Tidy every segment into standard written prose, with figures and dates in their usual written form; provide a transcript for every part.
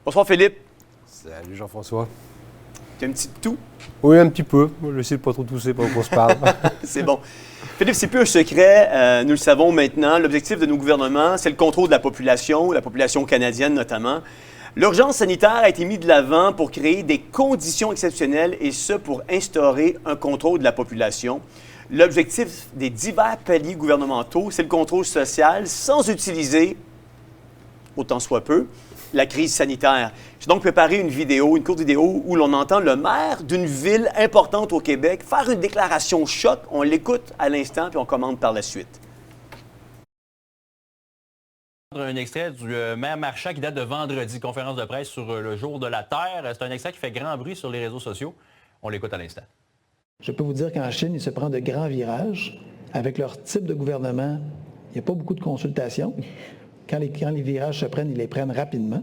Bonsoir Philippe. Salut Jean-François. Tu as un petit toux? Oui, un petit peu. J'essaie de pas trop tousser pendant qu'on se parle. C'est bon. Philippe, c'est plus un secret, nous le savons maintenant. L'objectif de nos gouvernements, c'est le contrôle de la population canadienne notamment. L'urgence sanitaire a été mise de l'avant pour créer des conditions exceptionnelles et ce, pour instaurer un contrôle de la population. L'objectif des divers paliers gouvernementaux, c'est le contrôle social sans utiliser, autant soit peu, la crise sanitaire. J'ai donc préparé une courte vidéo où l'on entend le maire d'une ville importante au Québec faire une déclaration choc. On l'écoute à l'instant puis on commente par la suite. Un extrait du maire Marchand qui date de vendredi, conférence de presse sur le jour de la Terre. C'est un extrait qui fait grand bruit sur les réseaux sociaux. On l'écoute à l'instant. Je peux vous dire qu'en Chine, ils se prennent de grands virages. Avec leur type de gouvernement, il n'y a pas beaucoup de consultations. Quand les virages se prennent, ils les prennent rapidement.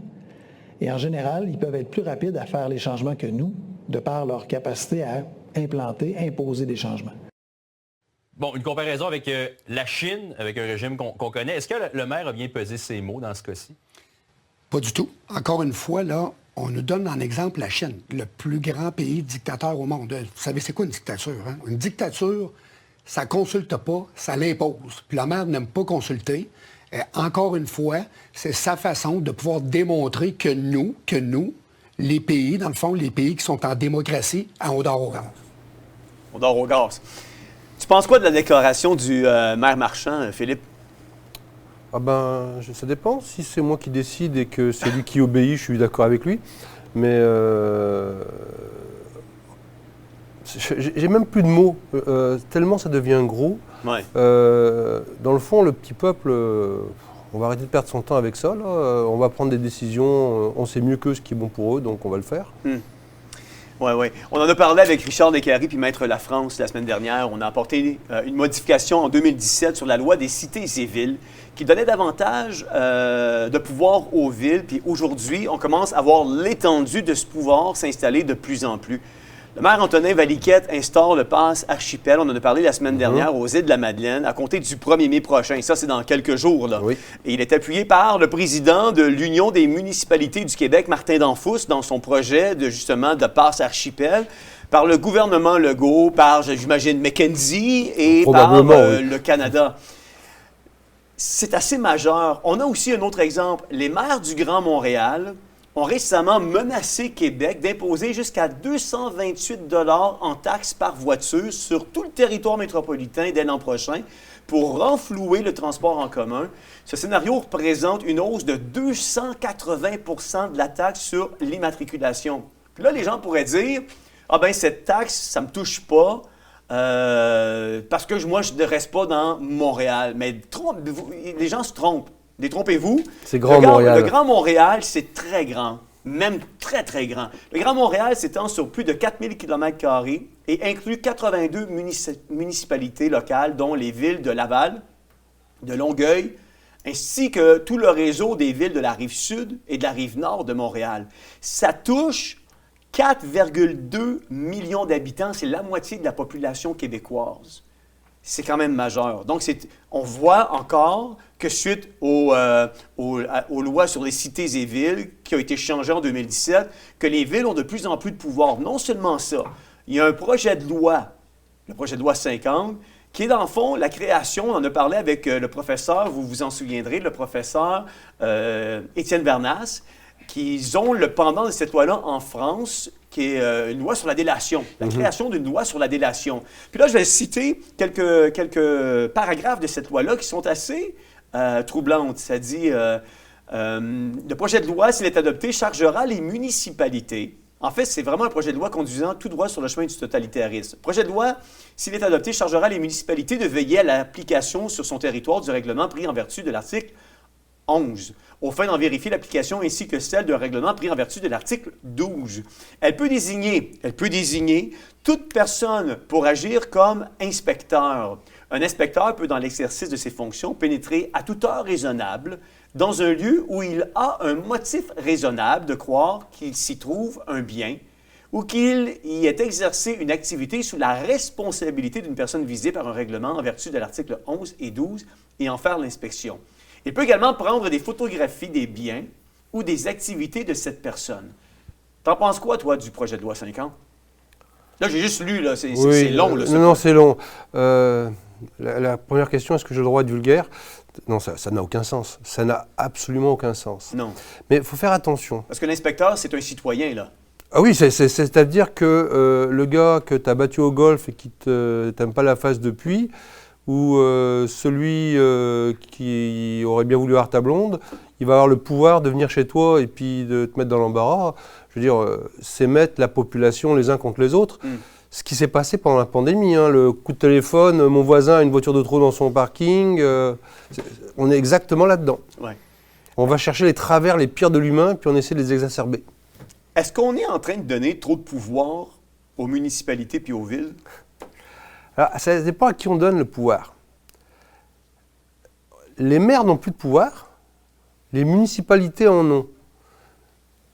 Et en général, ils peuvent être plus rapides à faire les changements que nous, de par leur capacité à implanter, imposer des changements. Bon, une comparaison avec la Chine, avec un régime qu'on connaît. Est-ce que le maire a bien pesé ses mots dans ce cas-ci? Pas du tout. Encore une fois, là, on nous donne en exemple la Chine, le plus grand pays dictateur au monde. Vous savez, c'est quoi une dictature? Hein? Une dictature, ça ne consulte pas, ça l'impose. Puis le maire n'aime pas consulter. Encore une fois, c'est sa façon de pouvoir démontrer que nous, les pays, dans le fond, les pays qui sont en démocratie, on dort au gaz. On dort au gaz. Tu penses quoi de la déclaration du maire Marchand, Philippe? Ah ben, ça dépend. Si c'est moi qui décide et que c'est lui qui obéit, je suis d'accord avec lui. Mais j'ai même plus de mots, tellement ça devient gros. Ouais. Dans le fond, le petit peuple, on va arrêter de perdre son temps avec ça. Là. On va prendre des décisions, on sait mieux qu'eux ce qui est bon pour eux, donc on va le faire. Oui. On en a parlé avec Richard Descaries puis Maître Lafrance la semaine dernière. On a apporté une modification en 2017 sur la loi des cités et villes qui donnait davantage de pouvoir aux villes. Puis aujourd'hui, on commence à voir l'étendue de ce pouvoir s'installer de plus en plus. Le maire Antonin Valiquette instaure le pass archipel. On en a parlé la semaine dernière aux îles de la Madeleine à compter du 1er mai prochain. Ça, c'est dans quelques jours. Là. Oui. Et il est appuyé par le président de l'Union des municipalités du Québec, Martin Danfous, dans son projet de pass archipel, par le gouvernement Legault, par, j'imagine, McKenzie et par le Canada. C'est assez majeur. On a aussi un autre exemple. Les maires du Grand Montréal ont récemment menacé Québec d'imposer jusqu'à 228 $ en taxes par voiture sur tout le territoire métropolitain dès l'an prochain pour renflouer le transport en commun. Ce scénario représente une hausse de 280 % de la taxe sur l'immatriculation. Puis là, les gens pourraient dire « Ah bien, cette taxe, ça ne me touche pas. Parce que moi, je ne reste pas dans Montréal. » Mais les gens se trompent. Détrompez-vous. C'est Grand Montréal. Le Grand Montréal, c'est très grand, même très, très grand. Le Grand Montréal s'étend sur plus de 4000 km² et inclut 82 municipalités locales, dont les villes de Laval, de Longueuil, ainsi que tout le réseau des villes de la Rive-Sud et de la Rive-Nord de Montréal. Ça touche 4,2 millions d'habitants, c'est la moitié de la population québécoise. C'est quand même majeur. Donc, on voit encore que suite aux lois sur les cités et villes qui ont été changées en 2017, que les villes ont de plus en plus de pouvoir. Non seulement ça, il y a un projet de loi, le projet de loi 50, qui est dans le fond la création, on en a parlé avec le professeur, vous vous en souviendrez, le professeur Étienne Bernas, qu'ils ont le pendant de cette loi-là en France, qui est une loi sur la délation, la création d'une loi sur la délation. Puis là, je vais citer quelques paragraphes de cette loi-là qui sont assez troublantes. Ça dit, le projet de loi, s'il est adopté, chargera les municipalités. En fait, c'est vraiment un projet de loi conduisant tout droit sur le chemin du totalitarisme. Le projet de loi, s'il est adopté, chargera les municipalités de veiller à l'application sur son territoire du règlement pris en vertu de l'article 11, aux fins d'en vérifier l'application ainsi que celle d'un règlement pris en vertu de l'article 12. Elle peut désigner toute personne pour agir comme inspecteur. Un inspecteur peut, dans l'exercice de ses fonctions, pénétrer à toute heure raisonnable dans un lieu où il a un motif raisonnable de croire qu'il s'y trouve un bien ou qu'il y ait exercé une activité sous la responsabilité d'une personne visée par un règlement en vertu de l'article 11 et 12 et en faire l'inspection. Il peut également prendre des photographies des biens ou des activités de cette personne. T'en penses quoi, toi, du projet de loi 50? Là, j'ai juste lu, là, c'est long. Là, non, c'est long. La première question, est-ce que j'ai le droit d'être vulgaire? Non, ça n'a aucun sens. Ça n'a absolument aucun sens. Non. Mais il faut faire attention. Parce que l'inspecteur, c'est un citoyen, là. Ah oui, c'est-à-dire que le gars que tu as battu au golf et qui t'aime pas la face depuis, ou celui qui aurait bien voulu avoir ta blonde, il va avoir le pouvoir de venir chez toi et puis de te mettre dans l'embarras. Je veux dire, c'est mettre la population les uns contre les autres. Ce qui s'est passé pendant la pandémie, hein, le coup de téléphone, mon voisin a une voiture de trop dans son parking, on est exactement là-dedans. Ouais. On va chercher les travers les pires de l'humain, puis on essaie de les exacerber. Est-ce qu'on est en train de donner trop de pouvoir aux municipalités puis aux villes? Alors, ça dépend à qui on donne le pouvoir. Les maires n'ont plus de pouvoir, les municipalités en ont.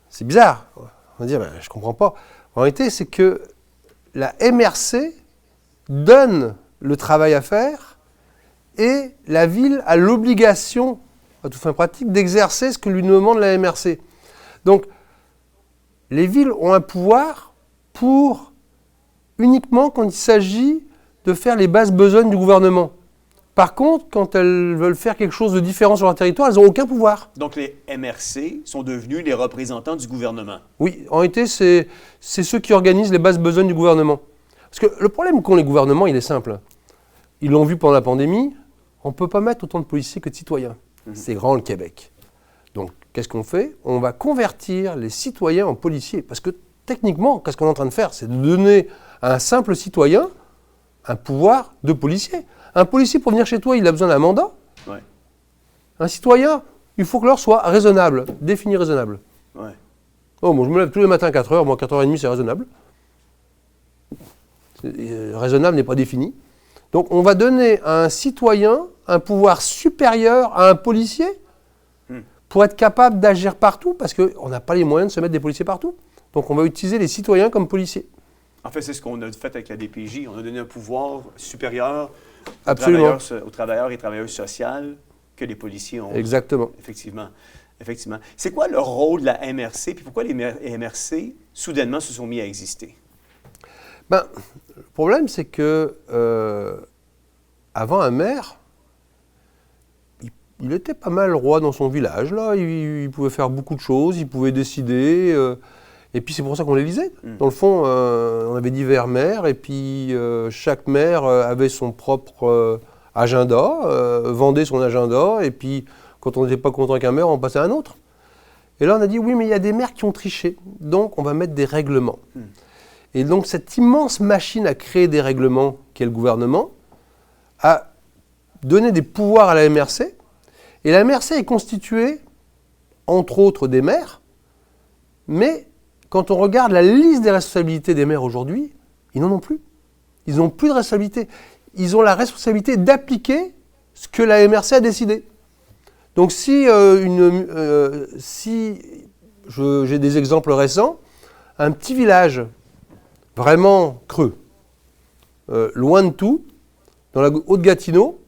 C'est bizarre. On va dire, je ne comprends pas. En réalité, c'est que la MRC donne le travail à faire et la ville a l'obligation, à toute fin pratique, d'exercer ce que lui demande la MRC. Donc, les villes ont un pouvoir uniquement quand il s'agit de faire les basses besognes du gouvernement. Par contre, quand elles veulent faire quelque chose de différent sur leur territoire, elles n'ont aucun pouvoir. Donc, les MRC sont devenus les représentants du gouvernement. Oui, en réalité, c'est ceux qui organisent les basses besognes du gouvernement. Parce que le problème qu'ont les gouvernements, il est simple. Ils l'ont vu pendant la pandémie, on ne peut pas mettre autant de policiers que de citoyens. C'est grand le Québec. Donc, qu'est-ce qu'on fait? On va convertir les citoyens en policiers. Parce que techniquement, qu'est-ce qu'on est en train de faire? C'est de donner à un simple citoyen un pouvoir de policier. Un policier, pour venir chez toi, il a besoin d'un mandat. Ouais. Un citoyen, il faut que l'heure soit raisonnable, définie raisonnable. Ouais. Oh, moi, je me lève tous les matins à 4h, moi 4h30 c'est raisonnable. Raisonnable n'est pas défini. Donc on va donner à un citoyen un pouvoir supérieur à un policier pour être capable d'agir partout, parce qu'on n'a pas les moyens de se mettre des policiers partout. Donc on va utiliser les citoyens comme policiers. En fait, c'est ce qu'on a fait avec la DPJ. On a donné un pouvoir supérieur Absolument. aux travailleurs et travailleuses sociales que les policiers ont. Exactement. Effectivement. C'est quoi le rôle de la MRC, puis pourquoi les MRC, soudainement, se sont mis à exister? Ben, le problème, c'est que avant un maire, il était pas mal roi dans son village. Là. Il pouvait faire beaucoup de choses, il pouvait décider. Et puis c'est pour ça qu'on l'élisait. Dans le fond, on avait divers maires, et puis chaque maire avait son propre agenda, vendait son agenda, et puis quand on n'était pas content avec un maire, on passait à un autre. Et là, on a dit, oui, mais il y a des maires qui ont triché, donc on va mettre des règlements. Et donc cette immense machine à créer des règlements, qu'est le gouvernement, a donné des pouvoirs à la MRC, et la MRC est constituée, entre autres, des maires, mais quand on regarde la liste des responsabilités des maires aujourd'hui, ils n'en ont plus. Ils n'ont plus de responsabilité. Ils ont la responsabilité d'appliquer ce que la MRC a décidé. Donc si j'ai des exemples récents, un petit village vraiment creux, loin de tout, dans la Haute-Gatineau,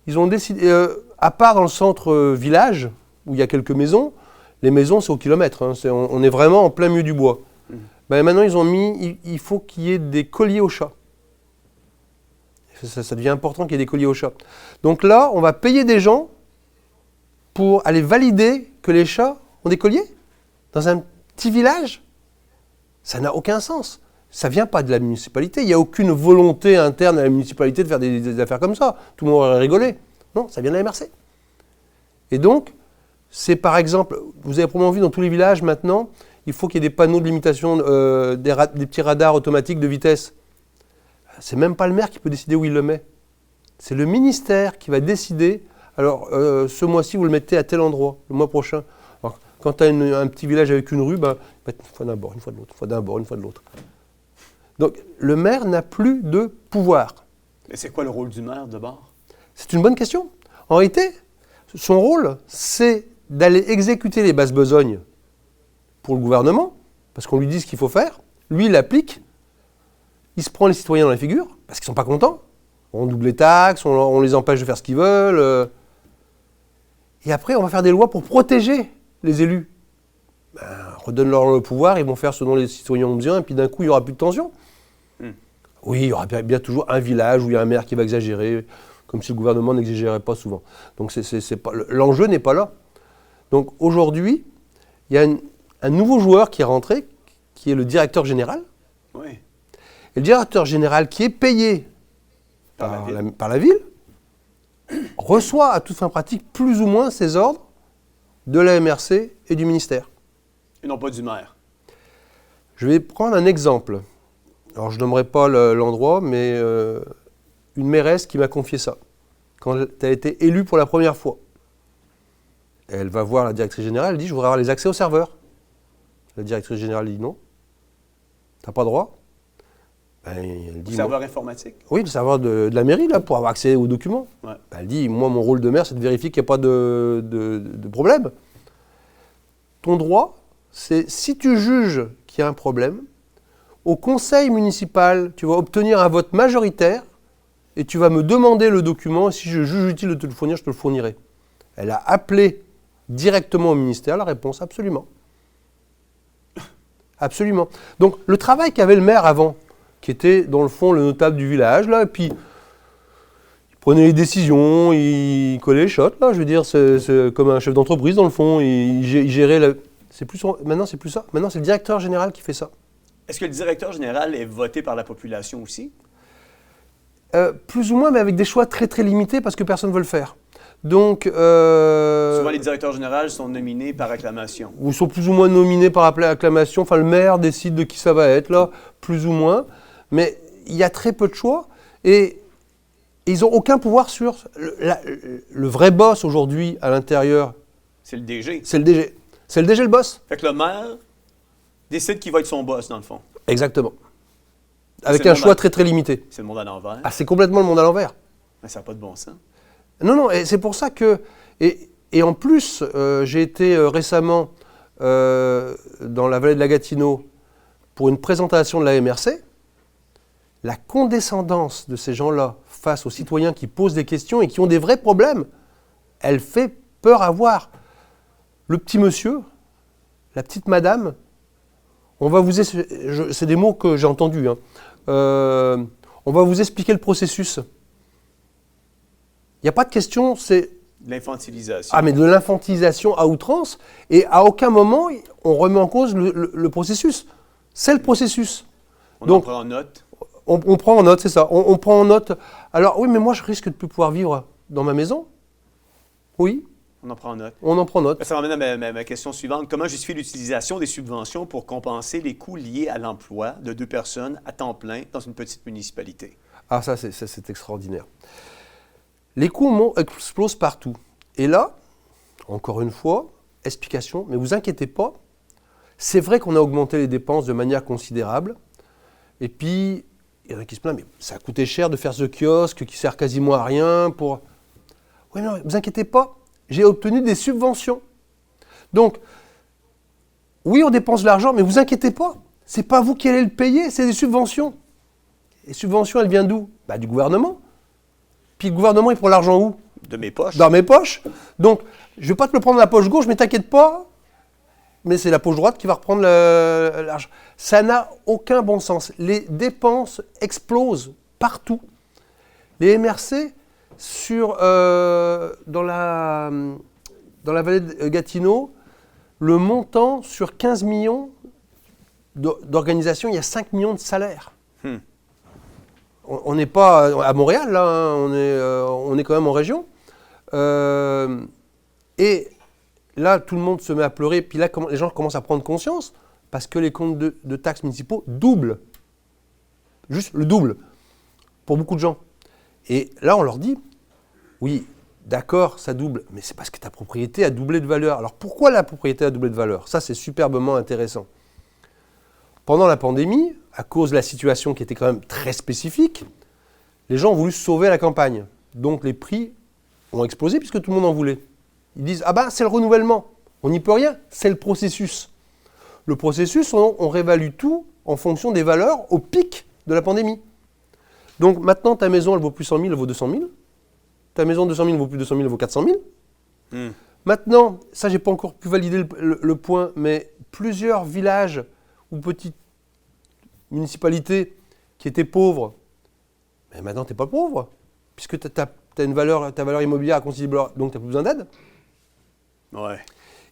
ils ont décidé, à part dans le centre-village, où il y a quelques maisons, les maisons, c'est au kilomètre. Hein, on est vraiment en plein milieu du bois. Ben, maintenant, ils ont mis, il faut qu'il y ait des colliers aux chats. Ça devient important qu'il y ait des colliers aux chats. Donc là, on va payer des gens pour aller valider que les chats ont des colliers dans un petit village. Ça n'a aucun sens. Ça ne vient pas de la municipalité. Il n'y a aucune volonté interne à la municipalité de faire des affaires comme ça. Tout le monde aurait rigolé. Non, ça vient de la MRC. Et donc, c'est par exemple, vous avez probablement vu dans tous les villages maintenant, il faut qu'il y ait des panneaux de limitation, des petits radars automatiques de vitesse. C'est même pas le maire qui peut décider où il le met. C'est le ministère qui va décider, alors ce mois-ci vous le mettez à tel endroit, le mois prochain. Alors, quand tu as un petit village avec une rue, une fois d'un bord, une fois de l'autre, une fois d'un bord, une fois de l'autre. Donc le maire n'a plus de pouvoir. Mais c'est quoi le rôle du maire de bord? C'est une bonne question. En réalité, son rôle, c'est d'aller exécuter les basses besognes pour le gouvernement, parce qu'on lui dit ce qu'il faut faire, lui il applique, il se prend les citoyens dans la figure, parce qu'ils ne sont pas contents, on double les taxes, on les empêche de faire ce qu'ils veulent, et après on va faire des lois pour protéger les élus. Redonne-leur le pouvoir, ils vont faire ce dont les citoyens ont besoin, et puis d'un coup, il n'y aura plus de tension. Oui, il y aura bien toujours un village où il y a un maire qui va exagérer, comme si le gouvernement n'exagérait pas souvent. Donc l'enjeu n'est pas là. Donc aujourd'hui, il y a un nouveau joueur qui est rentré, qui est le directeur général. Oui. Et le directeur général qui est payé par la ville reçoit à toute fin pratique plus ou moins ses ordres de la MRC et du ministère. Et non pas du maire. Je vais prendre un exemple. Alors, je nommerai pas l'endroit, mais une mairesse qui m'a confié ça. Quand elle a été élue pour la première fois, elle va voir la directrice générale, elle dit « Je voudrais avoir les accès au serveur ». La directrice générale dit « Non, tu n'as pas droit ». Elle dit, serveur informatique? Oui, le serveur de la mairie, là, pour avoir accès aux documents. Ouais. Elle dit « Moi, mon rôle de maire, c'est de vérifier qu'il n'y a pas de problème. Ton droit, c'est si tu juges qu'il y a un problème, au conseil municipal, tu vas obtenir un vote majoritaire et tu vas me demander le document. Et si je juge utile de te le fournir, je te le fournirai. » Elle a appelé directement au ministère la réponse, absolument. Absolument. Donc, le travail qu'avait le maire avant, qui était, dans le fond, le notable du village, là, et puis il prenait les décisions, il collait les shots, là, je veux dire, c'est comme un chef d'entreprise, dans le fond, il gérait... Maintenant, c'est plus ça. Maintenant, c'est le directeur général qui fait ça. Est-ce que le directeur général est voté par la population aussi? Plus ou moins, mais avec des choix très, très limités, parce que personne ne veut le faire. Donc, souvent, les directeurs généraux sont nominés par acclamation. Ou sont plus ou moins nominés par acclamation. Enfin, le maire décide de qui ça va être, là, plus ou moins. Mais il y a très peu de choix. Et ils n'ont aucun pouvoir sur... Le vrai boss, aujourd'hui, à l'intérieur... C'est le DG. C'est le DG. C'est le DG, le boss. Fait que le maire décide qui va être son boss, dans le fond. Exactement. Avec un choix très, très limité. C'est le monde à l'envers. Ah, c'est complètement le monde à l'envers. Mais ça n'a pas de bon sens. Non, et c'est pour ça que... Et en plus, j'ai été récemment dans la vallée de la Gatineau pour une présentation de la MRC. La condescendance de ces gens-là face aux citoyens qui posent des questions et qui ont des vrais problèmes, elle fait peur à voir. Le petit monsieur, la petite madame, on va vous... C'est des mots que j'ai entendus. Hein. On va vous expliquer le processus. Il n'y a pas de question, c'est... L'infantilisation. Ah, mais de l'infantilisation à outrance, et à aucun moment, on remet en cause le processus. C'est le processus. Donc, on prend en note. On prend en note, c'est ça. On prend en note. Alors, oui, mais moi, je risque de ne plus pouvoir vivre dans ma maison. Oui. On en prend note. On en prend note. Ça m'amène à ma question suivante. Comment justifier l'utilisation des subventions pour compenser les coûts liés à l'emploi de 2 personnes à temps plein dans une petite municipalité? Ah, ça, c'est extraordinaire. Les coûts explosent partout. Et là, encore une fois, explication, mais vous inquiétez pas, c'est vrai qu'on a augmenté les dépenses de manière considérable. Et puis, il y en a qui se plaignent, mais ça a coûté cher de faire ce kiosque qui sert quasiment à rien pour... Oui, non, vous inquiétez pas, j'ai obtenu des subventions. Donc, oui, on dépense de l'argent, mais vous inquiétez pas, c'est pas vous qui allez le payer, c'est des subventions. Les subventions, elles viennent d'où? Du gouvernement. Puis le gouvernement, il prend l'argent où? De mes poches. Dans mes poches. Donc, je ne vais pas te le prendre dans la poche gauche, mais t'inquiète pas, mais c'est la poche droite qui va reprendre l'argent. Ça n'a aucun bon sens. Les dépenses explosent partout. Les MRC, dans la vallée de Gatineau, le montant sur 15 millions d'organisations, il y a 5 millions de salaires. On n'est pas à Montréal, là, hein, on est quand même en région. Et là, tout le monde se met à pleurer. Puis là, les gens commencent à prendre conscience parce que les comptes de taxes municipaux doublent. Juste le double pour beaucoup de gens. Et là, on leur dit, oui, d'accord, ça double, mais c'est parce que ta propriété a doublé de valeur. Alors pourquoi la propriété a doublé de valeur? Ça, c'est superbement intéressant. Pendant la pandémie, à cause de la situation qui était quand même très spécifique, les gens ont voulu sauver la campagne. Donc les prix ont explosé puisque tout le monde en voulait. Ils disent, ah ben c'est le renouvellement, on n'y peut rien, c'est le processus. Le processus, on réévalue tout en fonction des valeurs au pic de la pandémie. Donc maintenant, ta maison, elle vaut plus 100 000, elle vaut 200 000. Ta maison de 200 000 vaut plus 200 000, elle vaut 400 000. Maintenant, ça, j'ai pas encore pu valider le point, mais plusieurs villages ou petites municipalités qui étaient pauvres, mais maintenant, tu n'es pas pauvre, puisque tu as ta valeur immobilière à considérer, donc tu n'as plus besoin d'aide. Ouais.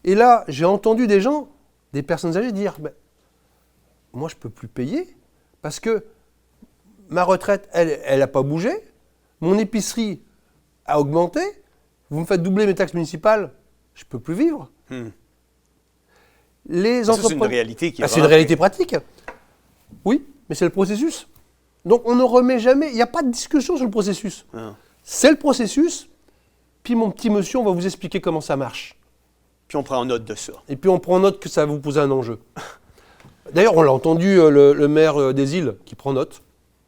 Et là, j'ai entendu des gens, des personnes âgées dire, moi, je ne peux plus payer parce que ma retraite, elle n'a pas bougé, mon épicerie a augmenté, vous me faites doubler mes taxes municipales, je ne peux plus vivre. Les Ça, c'est une entrepreneurs- réalité qui est c'est une vraiment- réalité pratique. Oui, mais c'est le processus. Donc on ne remet jamais, il n'y a pas de discussion sur le processus. Non. C'est le processus, puis mon petit monsieur, on va vous expliquer comment ça marche. Puis on prend note de ça. Et puis on prend note que ça va vous poser un enjeu. D'ailleurs, on l'a entendu, le maire des îles qui prend note.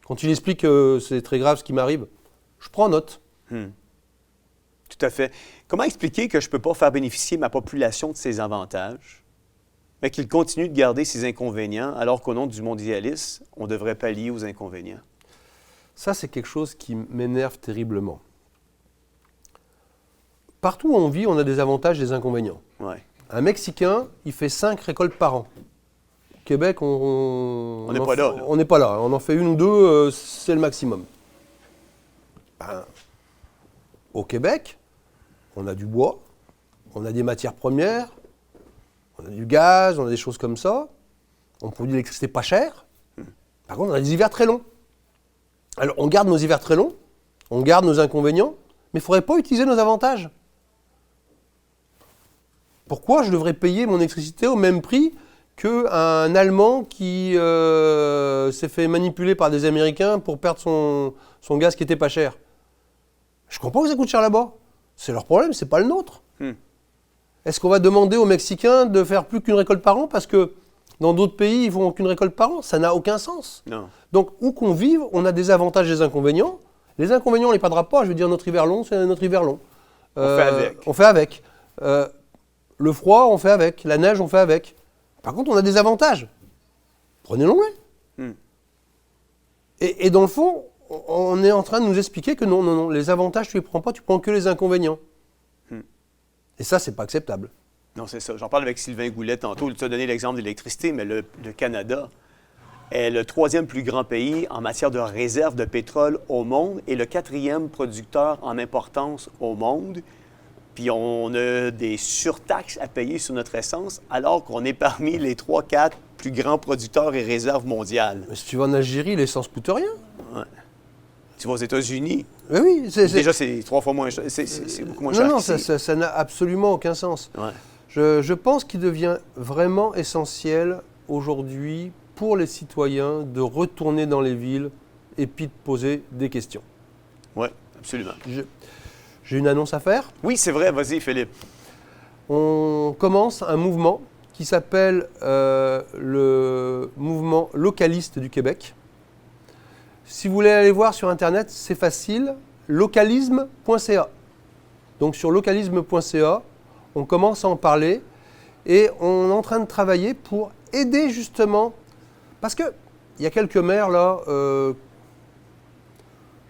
Quand il explique que c'est très grave ce qui m'arrive, je prends note. Tout à fait. Comment expliquer que je ne peux pas faire bénéficier ma population de ses avantages, mais qu'il continue de garder ses inconvénients, alors qu'au nom du mondialisme, on devrait pallier aux inconvénients? Ça, c'est quelque chose qui m'énerve terriblement. Partout où on vit, on a des avantages et des inconvénients. Ouais. Un Mexicain, il fait 5 récoltes par an. Au Québec, on n'est en pas fait- là, là. On n'est pas là. On en fait 1 ou 2, c'est le maximum. Au Québec, on a du bois, on a des matières premières, on a du gaz, on a des choses comme ça. On produit de l'électricité pas chère. Par contre, on a des hivers très longs. Alors, on garde nos hivers très longs, on garde nos inconvénients, mais il ne faudrait pas utiliser nos avantages. Pourquoi je devrais payer mon électricité au même prix qu'un Allemand qui s'est fait manipuler par des Américains pour perdre son gaz qui n'était pas cher? Je comprends que ça coûte cher là-bas. C'est leur problème, c'est pas le nôtre. Est-ce qu'on va demander aux Mexicains de faire plus qu'une récolte par an parce que dans d'autres pays, ils font qu'une récolte par an? Ça n'a aucun sens. Non. Donc, où qu'on vive, on a des avantages et des inconvénients. Les inconvénients, on ne les perdra pas. Je veux dire, notre hiver long, c'est notre hiver long. On fait avec. On fait avec. Le froid, on fait avec. La neige, on fait avec. Par contre, on a des avantages. Prenez-les. Et dans le fond, on est en train de nous expliquer que non, les avantages, tu ne les prends pas, tu prends que les inconvénients. Et ça, c'est pas acceptable. Non, c'est ça. J'en parle avec Sylvain Goulet tantôt. Tu as donné l'exemple de l'électricité, mais le Canada est le 3e plus grand pays en matière de réserve de pétrole au monde et le 4e producteur en importance au monde. Puis on a des surtaxes à payer sur notre essence, alors qu'on est parmi les 3-4 plus grands producteurs et réserves mondiales. Mais si tu vas en Algérie, l'essence coûte rien. Ouais. Tu vas aux États-Unis, Mais oui, déjà c'est 3 fois moins cher. C'est beaucoup moins cher non, qu'ici. ça n'a absolument aucun sens. Ouais. Je pense qu'il devient vraiment essentiel aujourd'hui pour les citoyens de retourner dans les villes et puis de poser des questions. Oui, absolument. J'ai une annonce à faire. Oui, c'est vrai. Vas-y, Philippe. On commence un mouvement qui s'appelle le mouvement localiste du Québec. Si vous voulez aller voir sur Internet, c'est facile, localisme.ca. Donc sur localisme.ca, on commence à en parler et on est en train de travailler pour aider justement, parce qu'il y a quelques maires là,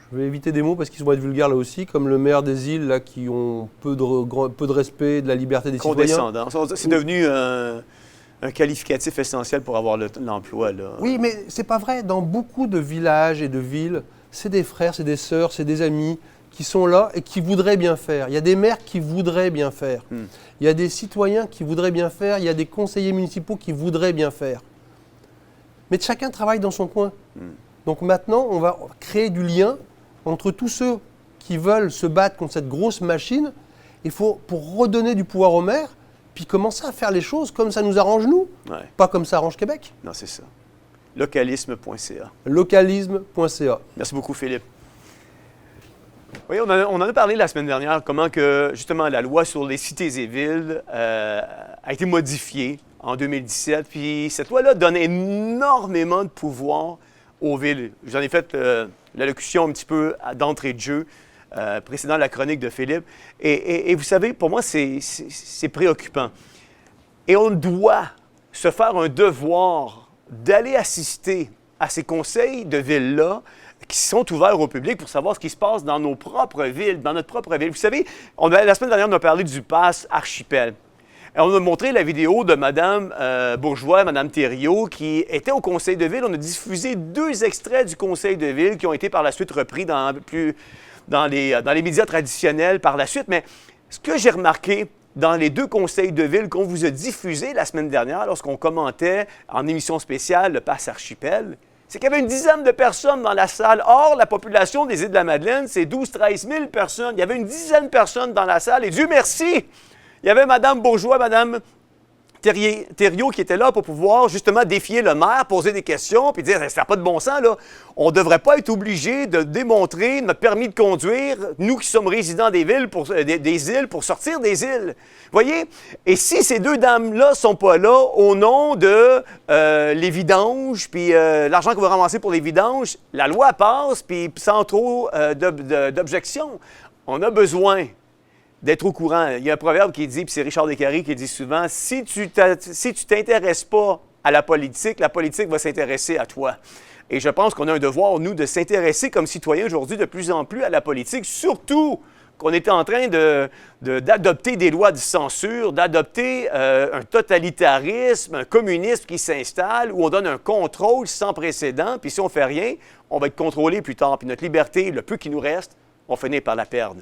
je vais éviter des mots parce qu'ils vont être vulgaires là aussi, comme le maire des îles là, qui ont peu de respect de la liberté des citoyens. Condescendant. C'est devenu un qualificatif essentiel pour avoir l'emploi. Là. Oui, mais c'est pas vrai. Dans beaucoup de villages et de villes, c'est des frères, c'est des sœurs, c'est des amis qui sont là et qui voudraient bien faire. Il y a des maires qui voudraient bien faire. Il y a des citoyens qui voudraient bien faire. Il y a des conseillers municipaux qui voudraient bien faire. Mais chacun travaille dans son coin. Donc maintenant, on va créer du lien entre tous ceux qui veulent se battre contre cette grosse machine. Il faut, pour redonner du pouvoir aux maires, puis commencer à faire les choses comme ça nous arrange nous, pas comme ça arrange Québec. Non, c'est ça. Localisme.ca. Localisme.ca. Merci beaucoup, Philippe. Oui, on en a parlé la semaine dernière, comment que, justement, la loi sur les cités et villes a été modifiée en 2017. Puis cette loi-là donne énormément de pouvoir aux villes. J'en ai fait l'allocution un petit peu d'entrée de jeu, précédant la chronique de Philippe. Et vous savez, pour moi, c'est préoccupant. Et on doit se faire un devoir d'aller assister à ces conseils de ville-là, qui sont ouverts au public pour savoir ce qui se passe dans nos propres villes, dans notre propre ville. Vous savez, la semaine dernière, on a parlé du pass Archipel. Et on a montré la vidéo de Mme Bourgeois, Mme Thériault, qui était au Conseil de ville. On a diffusé 2 extraits du Conseil de ville qui ont été par la suite repris dans les médias traditionnels par la suite. Mais ce que j'ai remarqué dans les 2 conseils de ville qu'on vous a diffusés la semaine dernière, lorsqu'on commentait en émission spéciale le pass Archipel, c'est qu'il y avait une dizaine de personnes dans la salle. Or, la population des Îles-de-la-Madeleine, c'est 12-13 000 personnes. Il y avait une dizaine de personnes dans la salle et Dieu merci! Il y avait Mme Bourgeois, Mme Thériault qui était là pour pouvoir justement défier le maire, poser des questions, puis dire « ça n'a pas de bon sens, là. On ne devrait pas être obligé de démontrer notre permis de conduire, nous qui sommes résidents des îles, pour sortir des îles. » Voyez? Et si ces 2 dames-là ne sont pas là au nom de les vidanges, puis l'argent qu'on va ramasser pour les vidanges, la loi passe, puis sans trop d'objections. On a besoin d'être au courant. Il y a un proverbe qui dit, puis c'est Richard Descaries qui dit souvent, si tu t'intéresses pas à la politique va s'intéresser à toi. Et je pense qu'on a un devoir, nous, de s'intéresser comme citoyens aujourd'hui de plus en plus à la politique, surtout qu'on est en train d'adopter des lois de censure, d'adopter un totalitarisme, un communisme qui s'installe, où on donne un contrôle sans précédent, puis si on ne fait rien, on va être contrôlé plus tard, puis notre liberté, le peu qui nous reste, on finit par la perdre.